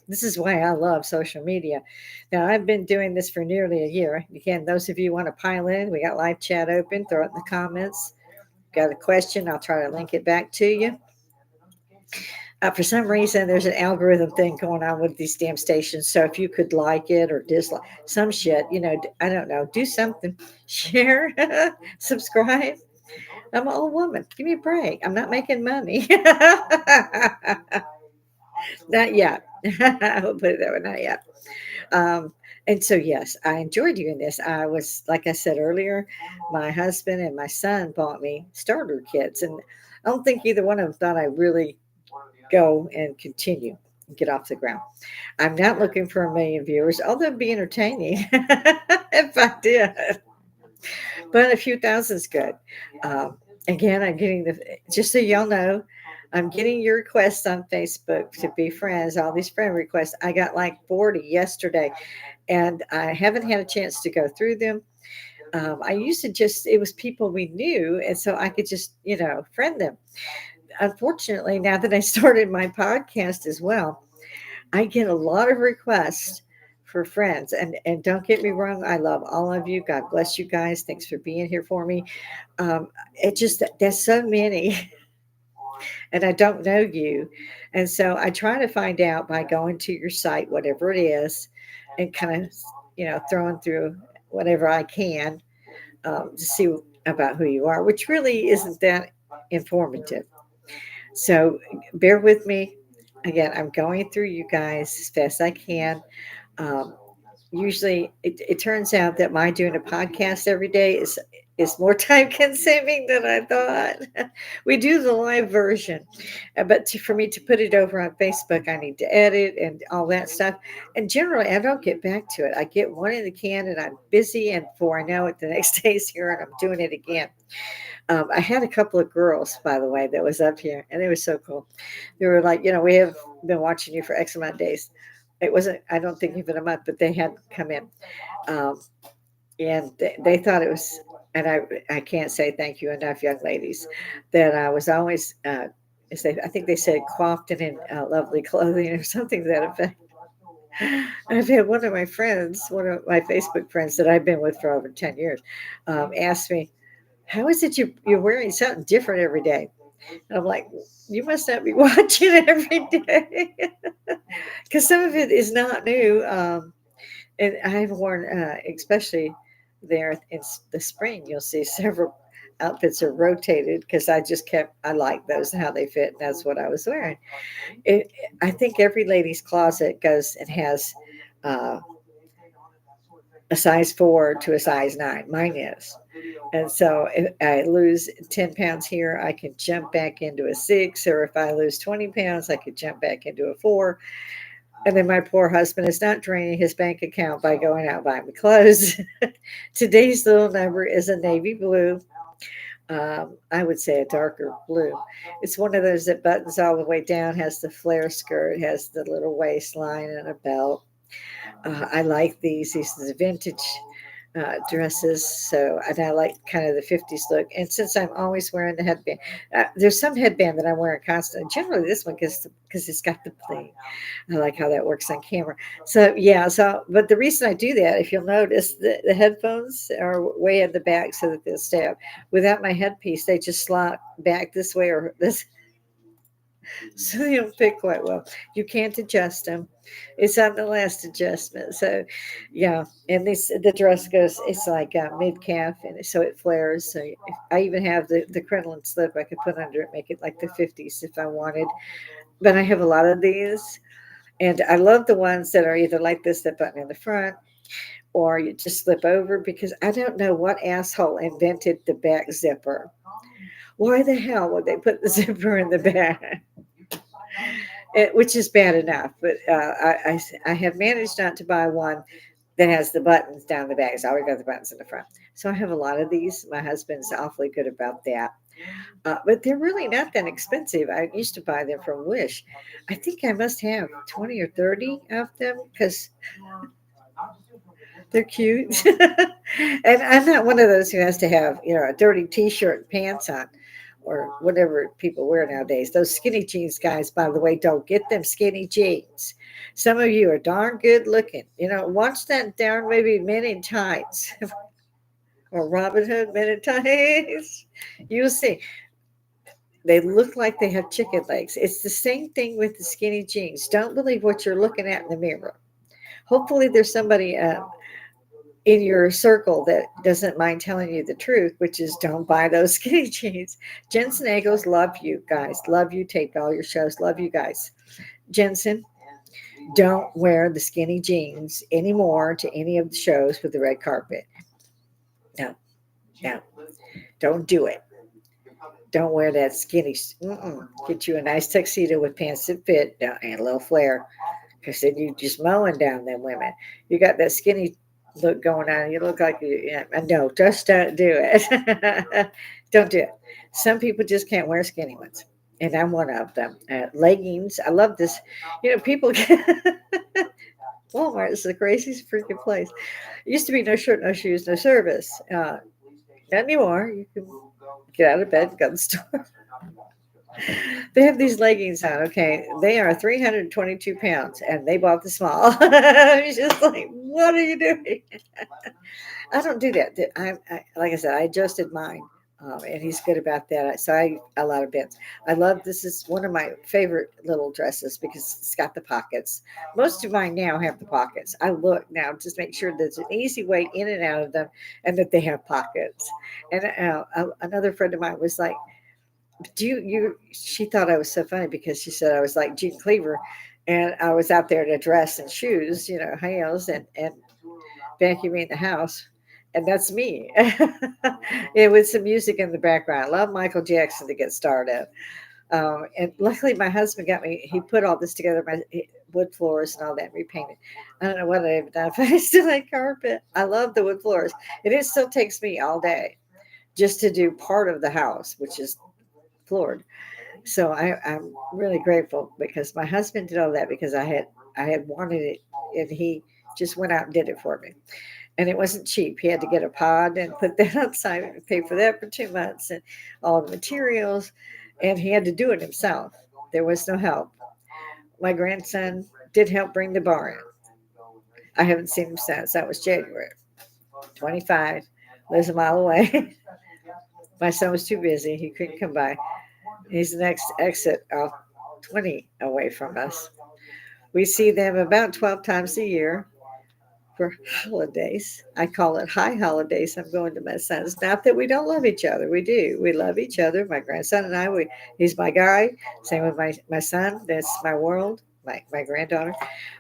This is why I love social media. Now, I've been doing this for nearly a year. Again, those of you want to pile in, we got live chat open. Throw it in the comments. Got a question? I'll try to link it back to you. For some reason, there's an algorithm thing going on with these damn stations. So if you could like it or dislike some shit, I don't know, do something. Share, subscribe. I'm an old woman. Give me a break. I'm not making money. Not yet. I will put it that way. Not yet. Um, and so, yes, I enjoyed doing this. I was, like I said earlier, my husband and my son bought me starter kits. And I don't think either one of them thought I really go and continue and get off the ground. I'm not looking for a million viewers, although it'd be entertaining if I did. But a few thousand is good. Um, Again, I'm getting just so y'all know, I'm getting your requests on Facebook to be friends, all these friend requests. I got like 40 yesterday, and I haven't had a chance to go through them. I used to it was people we knew, and so I could just, friend them. Unfortunately, now that I started my podcast as well, I get a lot of requests for friends. And don't get me wrong, I love all of you. God bless you guys. Thanks for being here for me. It just, there's so many, and I don't know you. And so I try to find out by going to your site, whatever it is, and kind of, throwing through whatever I can to see about who you are, which really isn't that informative. So bear with me. Again, I'm going through you guys as fast as I can. Um, Usually, it turns out that my doing a podcast every day is more time consuming than I thought. We do the live version, but for me to put it over on Facebook, I need to edit and all that stuff. And generally, I don't get back to it. I get one in the can and I'm busy, and before I know it, the next day's here and I'm doing it again. I had a couple of girls, by the way, that was up here, and they were so cool. They were like, we have been watching you for X amount of days. It wasn't, I don't think even a month, but they had come in. Um, and they thought it was, and I can't say thank you enough, young ladies, that I was always, I think they said coiffed and in lovely clothing or something to that effect. I've had one of my friends, one of my Facebook friends that I've been with for over 10 years, asked me, how is it you're wearing something different every day? And I'm like, you must not be watching every day. Because some of it is not new. And I've worn, especially there in the spring, you'll see several outfits are rotated because I like those and how they fit. And that's what I was wearing. It, I think every lady's closet goes and has uh, a size 4 to a size 9. Mine is. And so if I lose 10 pounds here, I can jump back into a 6. Or if I lose 20 pounds, I could jump back into a 4. And then my poor husband is not draining his bank account by going out buying me clothes. Today's little number is a navy blue. I would say a darker blue. It's one of those that buttons all the way down, has the flare skirt, has the little waistline and a belt. I like these. These are the vintage dresses. So, and I like kind of the 50s look. And since I'm always wearing the headband, there's some headband that I'm wearing constantly. Generally, this one because it's got the bling. I like how that works on camera. So yeah, but the reason I do that, if you'll notice, the headphones are way in the back so that they'll stay up. Without my headpiece, they just slot back this way or this, so they don't fit quite well. You can't adjust them. It's on the last adjustment. So yeah, and the dress goes. It's like mid calf, and so it flares. So if I even have the crinoline slip I could put under it, make it like the 50s if I wanted. But I have a lot of these. And I love the ones that are either like this, that button in the front, or you just slip over because I don't know what asshole invented the back zipper. Why the hell would they put the zipper in the back? Which is bad enough, but I have managed not to buy one that has the buttons down the back. It's always got the buttons in the front. So I have a lot of these. My husband's awfully good about that. But they're really not that expensive. I used to buy them from Wish. I think I must have 20 or 30 of them because they're cute. And I'm not one of those who has to have, a dirty t-shirt and pants on or whatever people wear nowadays. Those skinny jeans guys, by the way, don't get them skinny jeans. Some of you are darn good looking. Watch that darn movie Men in Tights or Robin Hood Men in Tights. You'll see. They look like they have chicken legs. It's the same thing with the skinny jeans. Don't believe what you're looking at in the mirror. Hopefully, there's somebody in your circle that doesn't mind telling you the truth, which is don't buy those skinny jeans. Jensen Ackles, love you guys. Love you. Taped all your shows. Love you guys. Jensen, don't wear the skinny jeans anymore to any of the shows with the red carpet. No, no, don't do it. Don't wear that skinny. Get you a nice tuxedo with pants that fit and a little flare. Because then you just mowing down them women. You got that skinny look going on. You look like no, just don't do it. Don't do it. Some people just can't wear skinny ones. And I'm one of them. Leggings. I love this. People Walmart is the craziest freaking place. It used to be no shirt, no shoes, no service. Not anymore. You can get out of bed and go to the store. They have these leggings on. Okay, they are 322 pounds, and they bought the small. I'm just like, what are you doing? I don't do that. Like I said, I adjusted mine, and he's good about that. So I a lot of bits. I love this. Is one of my favorite little dresses because it's got the pockets. Most of mine now have the pockets. I look now just make sure there's an easy way in and out of them, and that they have pockets. And another friend of mine was like, she thought I was so funny because she said I was like Gene Cleaver, and I was out there in a dress and shoes, heels and vacuuming the house. and that's me. It with some music in the background. I love Michael Jackson to get started. And luckily, my husband got me. He put all this together, my wood floors and all that, repainted. I don't know what I've done, but I still like carpet. I love the wood floors, and it still takes me all day just to do part of the house, which is floored. So I'm really grateful because my husband did all that because I had wanted it, and he just went out and did it for me. And it wasn't cheap. He had to get a pod and put that outside and pay for that for 2 months and all the materials, and he had to do it himself. There was no help. My grandson did help bring the bar in. I haven't seen him since. That was January. 25, lives a mile away. My son was too busy. He couldn't come by. He's the next exit off 20 away from us. We see them about 12 times a year for holidays. I call it high holidays. I'm going to my son's. Not that we don't love each other. We do. We love each other. My grandson and I, he's my guy. Same with my son. That's my world, my granddaughter.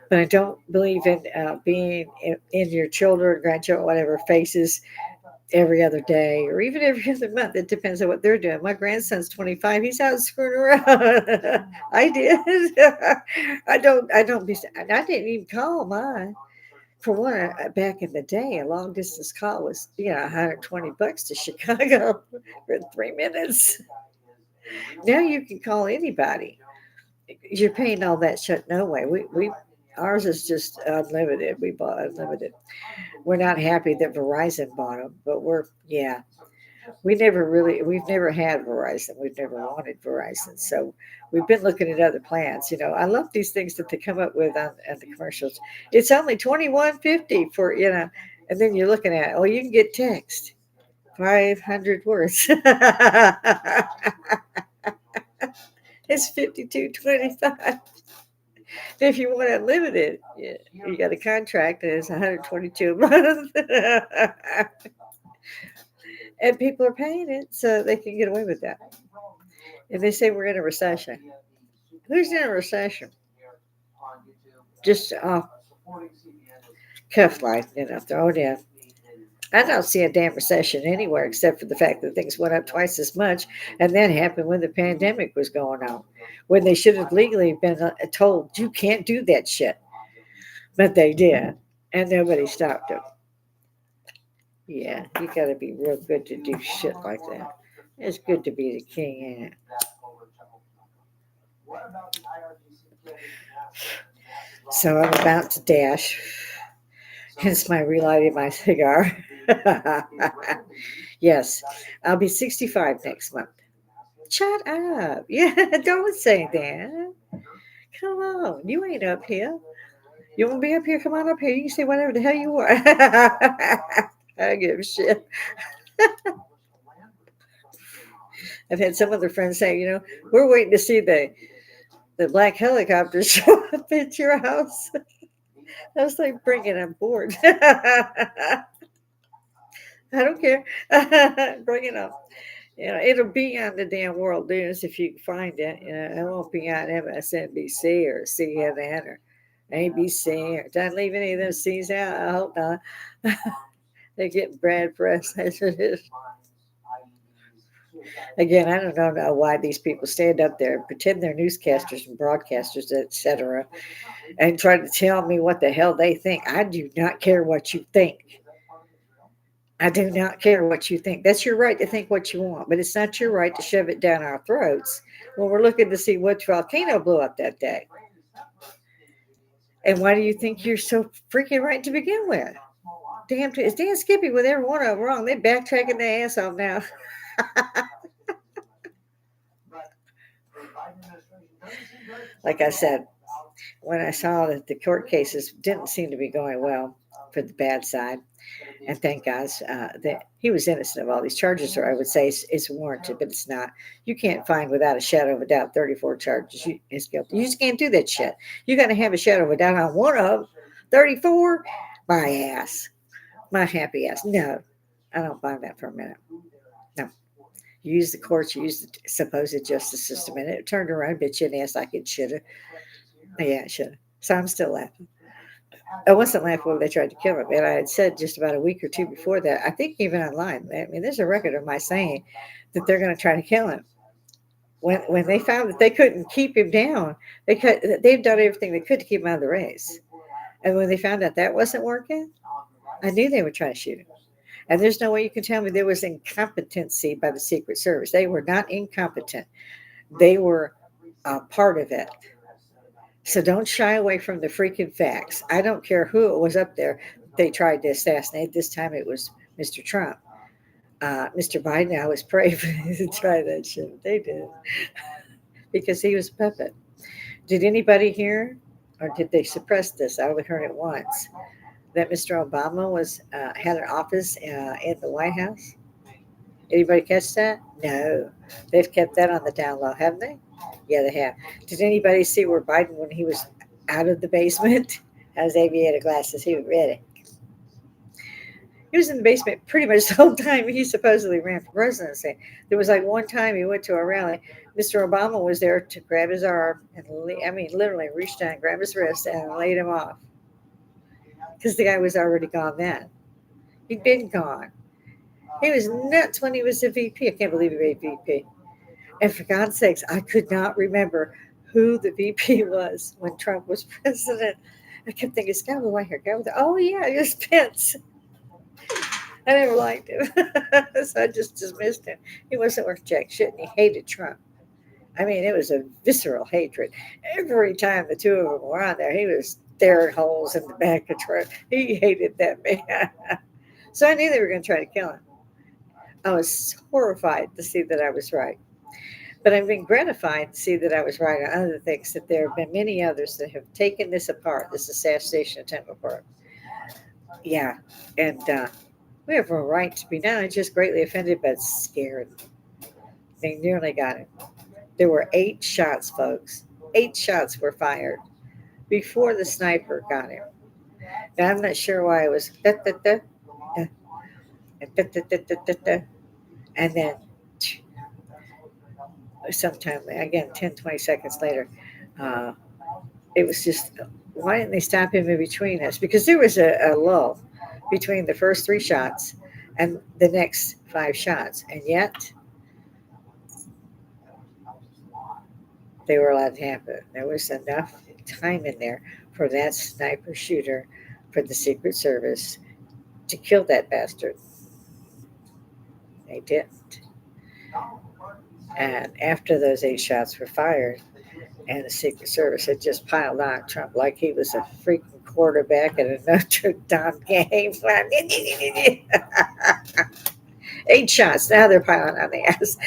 But I don't believe in being in your children, grandchildren, whatever, faces every other day or even every other month. It depends on what they're doing. My grandson's 25. He's out screwing around. I did. I don't be, I didn't even call mine. For one, back in the day, a long distance call was, $120 to Chicago for 3 minutes. Now you can call anybody. You're paying all that shit no way. We ours is just unlimited. We bought unlimited. We're not happy that Verizon bought them, but we've never had Verizon. We've never wanted Verizon. So we've been looking at other plans. I love these things that they come up with on the commercials. It's only 21.50 for, and then you're looking at, oh, you can get text 500 words. It's 52.25. If you want unlimited, you got a contract and it's 122 a month. And people are paying it so they can get away with that. If they say we're in a recession, who's in a recession? Just off cuff line, throw it in. I don't see a damn recession anywhere except for the fact that things went up twice as much, and that happened when the pandemic was going on, when they should have legally been told you can't do that shit, but they did, and nobody stopped them. Yeah, you got to be real good to do shit like that. It's good to be the king, ain't it? So I'm about to dash, hence my relighting my cigar. Yes, I'll be 65 next month. Shut up. Yeah, don't say that. Come on. You ain't up here. You want to be up here? Come on up here. You can say whatever the hell you want. I don't give a shit. I've had some other friends say, we're waiting to see the black helicopter show up at your house. I was like, bring it on board. I don't care. Bring it up. It'll be on the damn world news if you can find it. It won't be on MSNBC or CNN or ABC. Or did I leave any of those C's out? I hope not. They're getting bad press as it is. Again, I don't know why these people stand up there and pretend they're newscasters and broadcasters, etc., and try to tell me what the hell they think. I do not care what you think. I do not care what you think. That's your right to think what you want, but it's not your right to shove it down our throats when we're looking to see which volcano blew up that day. And why do you think you're so freaking right to begin with? Damn, is Dan Skippy with every one of them wrong? They're backtracking their ass off now. Like I said, when I saw that the court cases didn't seem to be going well for the bad side, and thank God that he was innocent of all these charges, or I would say it's warranted, but it's not. You can't find without a shadow of a doubt 34 charges. He's guilty. You just can't do that shit. You got to have a shadow of a doubt on one of them. 34? My ass. My happy ass. No, I don't find that for a minute. No. You use the courts, you use the supposed justice system, and it turned around, bit you in the ass like it should have. Yeah, it should have. So I'm still laughing. I wasn't laughing when they tried to kill him. And I had said just about a week or two before that, I think even online, I mean, there's a record of my saying that they're going to try to kill him. When they found that they couldn't keep him down, they've done everything they could to keep him out of the race. And when they found out that wasn't working, I knew they would try to shoot him. And there's no way you can tell me there was incompetency by the Secret Service. They were not incompetent. They were a part of it. So don't shy away from the freaking facts. I don't care who it was up there they tried to assassinate. This time it was Mr. Trump. Mr. Biden, I was praying for him to try that shit. They did because he was a puppet. Did anybody hear, or did they suppress this? I only heard it once that Mr. Obama was had an office in the White House. Anybody catch that? No, they've kept that on the down low, haven't they? Yeah, they have. Did anybody see where Biden, when he was out of the basement, had his aviator glasses? He was ready. He was in the basement pretty much the whole time he supposedly ran for presidency. There was like one time he went to a rally. Mr. Obama was there to grab his arm and, I mean, literally reached down, grabbed his wrist, and laid him off because the guy was already gone then. He'd been gone. He was nuts when he was a VP. I can't believe he made VP. And for God's sakes, I could not remember who the VP was when Trump was president. I kept thinking, this guy with white hair, guy with, oh yeah, it was Pence. I never liked him. So I just dismissed him. He wasn't worth jack shit, and he hated Trump. I mean, it was a visceral hatred. Every time the two of them were on there, he was staring holes in the back of Trump. He hated that man. So I knew they were going to try to kill him. I was horrified to see that I was right. But I've been gratified to see that I was right on other things, that there have been many others that have taken this apart, this assassination attempt apart. Yeah. And we have a right to be not only just greatly offended, but scared. They nearly got him. There were 8 shots, folks. 8 shots were fired before the sniper got him. Now, I'm not sure why it was da, da, da, da, da, da, da, da, da, da, and then sometime, again, 10, 20 seconds later, uh, it was just, why didn't they stop him in between us? Because there was a lull between the first 3 shots and the next 5 shots. And yet, they were allowed to happen. There was enough time in there for that sniper shooter, for the Secret Service to kill that bastard. They didn't. And after those 8 shots were fired, and the Secret Service had just piled on Trump like he was a freaking quarterback at a Notre Dame game. 8 shots. Now they're piling on the ass.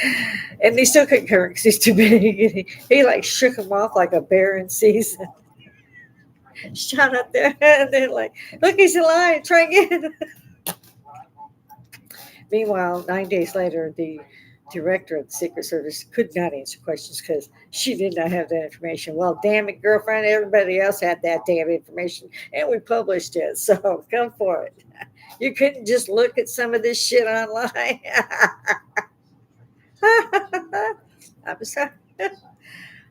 And they still couldn't cover because he's too big. He like shook him off like a bear in season. Shot up there. And they're like, look, he's alive. Try again. Meanwhile, 9 days later, the director of the Secret Service could not answer questions because she did not have that information. Well, damn it, girlfriend, everybody else had that damn information, and we published it. So come for it. You couldn't just look at some of this shit online. I'm sorry.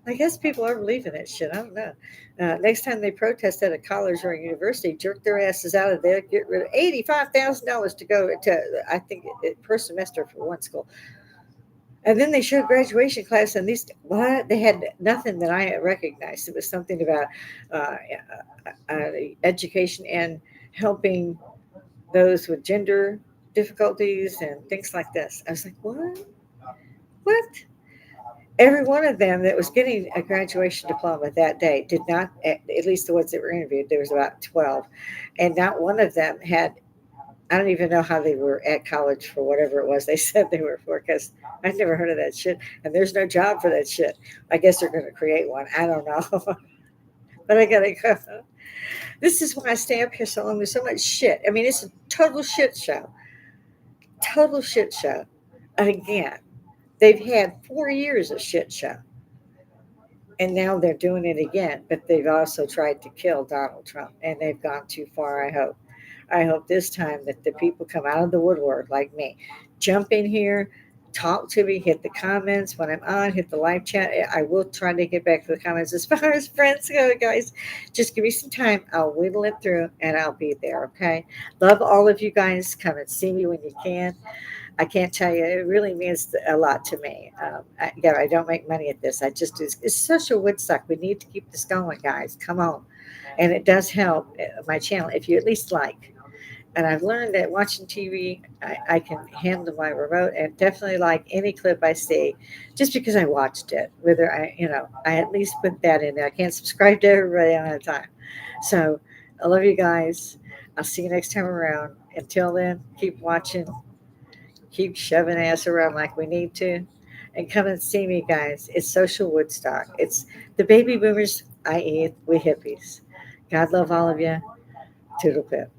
I guess people are believing that shit. I don't know. Next time they protest at a college or a university, jerk their asses out of there, get rid of $85,000 to go to, I think, per semester for one school. And then they showed graduation class, and these what they had nothing that I recognized. It was something about uh, education and helping those with gender difficulties and things like this. I was like, what? What? Every one of them that was getting a graduation diploma that day did not, at least the ones that were interviewed, there was about 12, and not one of them had, I don't even know how they were at college for whatever it was they said they were for, because I've never heard of that shit, and there's no job for that shit. I guess they're going to create one. I don't know. But I got to go. This is why I stay up here so long. There's so much shit. I mean, it's a total shit show. Total shit show. And again, they've had 4 years of shit show. And now they're doing it again. But they've also tried to kill Donald Trump. And they've gone too far, I hope. I hope this time that the people come out of the woodwork like me, jump in here, talk to me, hit the comments when I'm on, hit the live chat. I will try to get back to the comments as far as friends go, guys. Just give me some time. I'll whittle it through and I'll be there. Okay. Love all of you guys. Come and see me when you can. I can't tell you, it really means a lot to me. Again, I don't make money at this. I just do. It's social Woodstock. We need to keep this going, guys. Come on. And it does help my channel if you at least like. And I've learned that watching TV, I can handle my remote and definitely like any clip I see just because I watched it. Whether I at least put that in there. I can't subscribe to everybody all the time. So I love you guys. I'll see you next time around. Until then, keep watching, keep shoving ass around like we need to. And come and see me, guys. It's social Woodstock. It's the baby boomers, i.e., we hippies. God love all of you. Toodle pip.